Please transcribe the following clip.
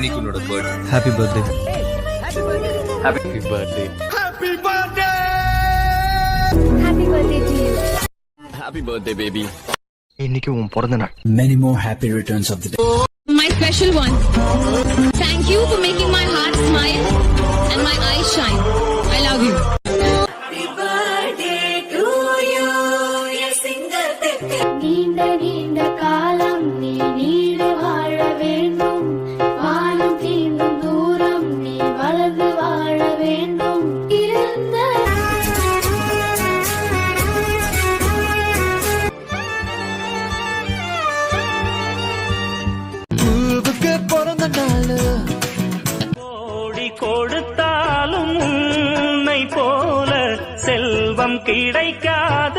இன்னைக்கு உன்னோட birthday. Happy birthday. Happy birthday. Happy birthday! Happy birthday to you. Happy birthday baby. இன்னைக்கு உன் பிறந்த நாள். Many more happy returns of the day. My special one. Thank you for making my heart smile and my eyes shine. I love you. Happy birthday to you. நீண்ட நீண்ட காலம் நீ need வாழ வேண்டும். வானம் தீண்டும் தூரம் நீ வளர்ந்து வாழ வேண்டும். இருந்த பூவுக்கு பிறந்த நாள். கோடி கொடுத்தாலும் உன்னை போல செல்வம் கிடைக்காது.